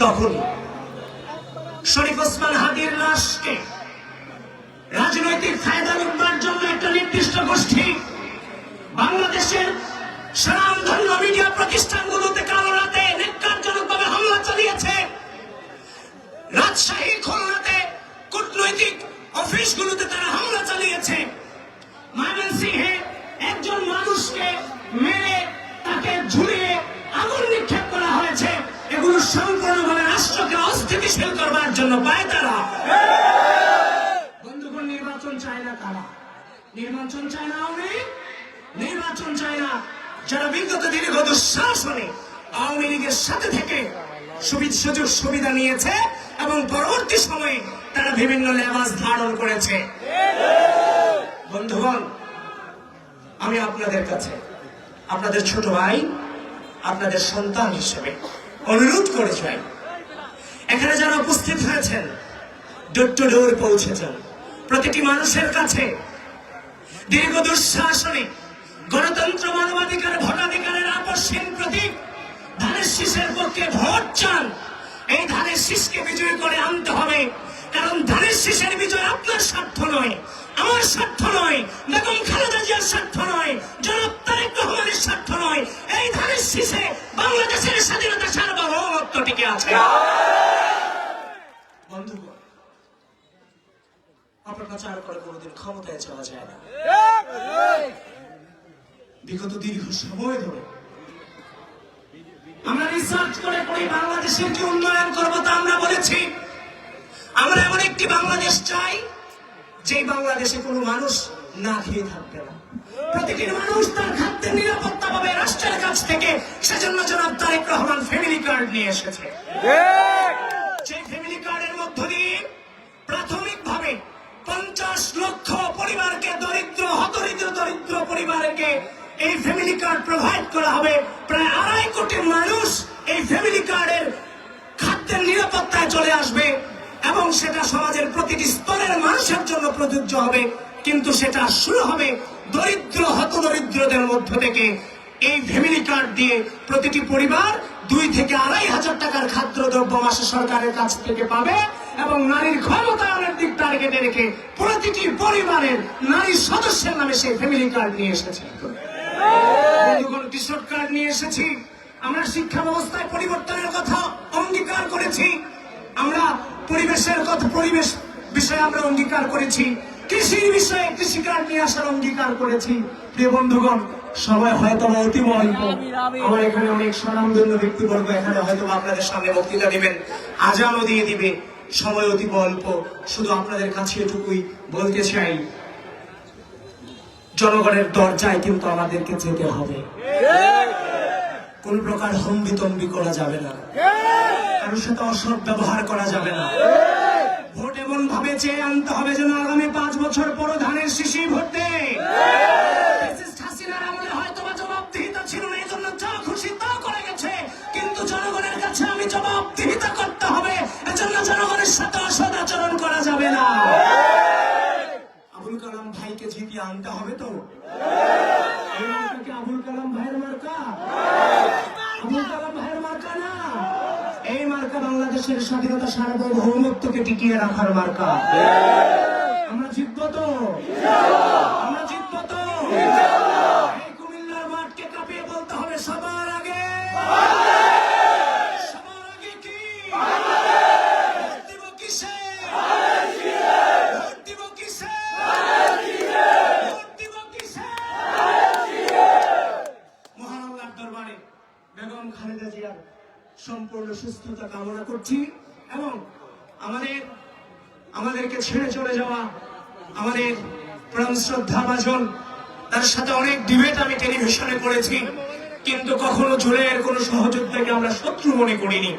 তখন শরীফ ওসমান হাদির লাশকে রাজনৈতিক ফায়দা লুটবার জন্য একটা নির্দিষ্ট গোষ্ঠী বাংলাদেশের স্বনামধন্য মিডিয়া প্রতিষ্ঠানগুলোতে কালো রাতে ন্যাক্কারজনকভাবে হামলা চালিয়েছে। রাজশাহী, খুলনাতে কূটনৈতিক অফিসগুলোতে তারা হামলা চালিয়েছে। ময়মনসিংহে একজন মানুষকে মেরে তাকে ঝুলিয়ে আগুন নিক্ষেপ করা হয়েছে। এগুলো সম্পূর্ণভাবে রাষ্ট্রকে অস্থিতিশীল করবার জন্য পায় তারা। বন্ধুগণ, নির্বাচন চায় না তারা, নির্বাচন চায় না আওয়ামী লীগ, নির্বাচন চায় না যারা বিগত দীর্ঘ দুঃশাসনে আওয়ামী লীগের সাথে থেকে সুযোগ সুবিধা নিয়েছে এবং পরবর্তী সময়ে তারা বিভিন্ন লেবাস ধারণ করেছে। বন্ধুগণ, আমি আপনাদের কাছে, আপনাদের ছোট ভাই, আপনাদের সন্তান হিসেবে অনুরোধ করে চাই, এখানে যারা উপস্থিত হয়েছেন ডোর টু ডোর পৌঁছেছেন, প্রতিটি মানুষের কাছে দীর্ঘ দুঃশাসনে গণতন্ত্র, মানবাধিকার, ভোটাধিকারের আপসহীন প্রতীক ধানের শীষের পক্ষে ভোট চান। এই ধানের শীষকে বিজয়ী করে আনতে হবে, কারণ ধানের শীষের বিজয় আপনার স্বার্থ নয়, আমার স্বার্থ নয়, বেগম খালেদা জিয়ার স্বার্থ নয়, জনাব তারেক রহমানের স্বার্থ নয়। এই ধানের শীষে বাংলাদেশের স্বাধীনতা, সার্বভৌমত্ব টিকে আছে। বন্ধুগণ, অপপ্রচার করে কোনোদিন ক্ষমতায় যাওয়া যায় না। বিগত দীর্ঘ সময় ধরে আমরা রিসার্চ করে বাংলাদেশের যে উন্নয়ন করবো তা আমরা বলেছি। আমরা এমন একটি বাংলাদেশ চাই যে বাংলাদেশে কোনো মানুষ না খেয়ে থাকবে না, প্রতিটি মানুষ তার খাদ্যের নিরাপত্তা পাবে রাষ্ট্রের কাছ থেকে। সেজন্য জনাব তারেক রহমান ফ্যামিলি কার্ড নিয়ে এসেছে। সেই ফ্যামিলি কার্ডের মধ্য দিয়ে প্রাথমিকভাবে 50 লক্ষ পরিবারকে, দরিদ্র পরিবারকে এই ফ্যামিলি কার্ড প্রোভাইড করা হবে। প্রায় 2.5 কোটি মানুষ এই ফ্যামিলি কার্ডের খাদ্যের নিরাপত্তায় চলে আসবে এবং সেটা সমাজের প্রতিটি স্তরের মানুষের জন্য প্রযোজ্য হবে। কিন্তু সেটা শুরু হবে দরিদ্রদের মধ্য থেকে। এই ফ্যামিলি কার্ড দিয়ে প্রতিটি পরিবার 2 থেকে 2.5 হাজার টাকার খাদ্যদ্রব্য মাসে সরকারের কাছ থেকে পাবে এবং নারীর ক্ষমতায়নের দিক টার্গেটে রেখে প্রতিটি পরিবারের নারী সদস্যের নামে সেই ফ্যামিলি কার্ড নিয়ে এসেছে। বন্ধুগণ, কিশোর কার্ড নিয়ে এসেছি। আমরা শিক্ষা ব্যবস্থায় পরিবর্তনের কথা অঙ্গীকার করেছি। আমরা পরিবেশ বিষয়ে আমরা অঙ্গীকার করেছি। কৃষির বিষয়ে কৃষি কার্ড নিয়ে আসার অঙ্গীকার করেছি। প্রিয় বন্ধুগণ, সবাই হয়তো অতি অল্প, আমার এখানে অনেক স্বনামধন্য ব্যক্তিবর্গ এখানে হয়তো আপনাদের সামনে বক্তৃতা দিবেন, আজানও দিয়ে দিবে, সময় অতি অল্প। শুধু আপনাদের কাছে এটুকুই বলতে চাই, জনগণের দরজায় কিন্তু আমাদেরকে যেতে হবে। কোন প্রকার হম্বিতম্বি করা যাবে না, কারোর সাথে অসৎ ব্যবহার করা যাবে না। ভোট এমন ভাবে চেয়ে আনতে হবে যেন আগামী 5 বছর পর ধানের শীষই ভোট দেয়। হাসিনার আমলে হয়তো বা জবাবদিহিতা ছিল না, এই জন্য যা খুশি তা করে গেছে। কিন্তু জনগণের কাছে আমি জবাবদিহিতা করতে হবে, এজন্য জনগণের সাথে অসৎ আচরণ করা যাবে না। আবুল কালাম ভাইকে জিতিয়ে আনতে হবে তো। এই মার্কা কি আবুল কালাম ভাইয়ের মার্কা? আবুল কালাম ভাইয়ের মার্কা না। এই মার্কা বাংলাদেশের স্বাধীনতা, সার্বভৌমত্বকে টিকিয়ে রাখার মার্কা। আমরা জিতবো তো, আমরা জিতবো তো। এই কুমিল্লার মাঠকে কাঁপিয়ে বলতে হবে সবার আগে, সবার আগে কি ভোট দিব কিসে, ভোট দিব কিসে, ভোট দিব কিসে। মহান আল্লাহর দরবারে বেগম খালেদা জিয়ার সম্পূর্ণ সুস্থতা কামনা করছি এবং আমাদেরকে ছেড়ে চলে যাওয়া আমাদের প্রাণ শ্রদ্ধা ভাজন, তার সাথে অনেক ডিবেট আমি টেলিভিশনে করেছি, কিন্তু কখনো জুলাইয়ের কোন সহযোদ্ধাকে আমরা শত্রু মনে করিনি।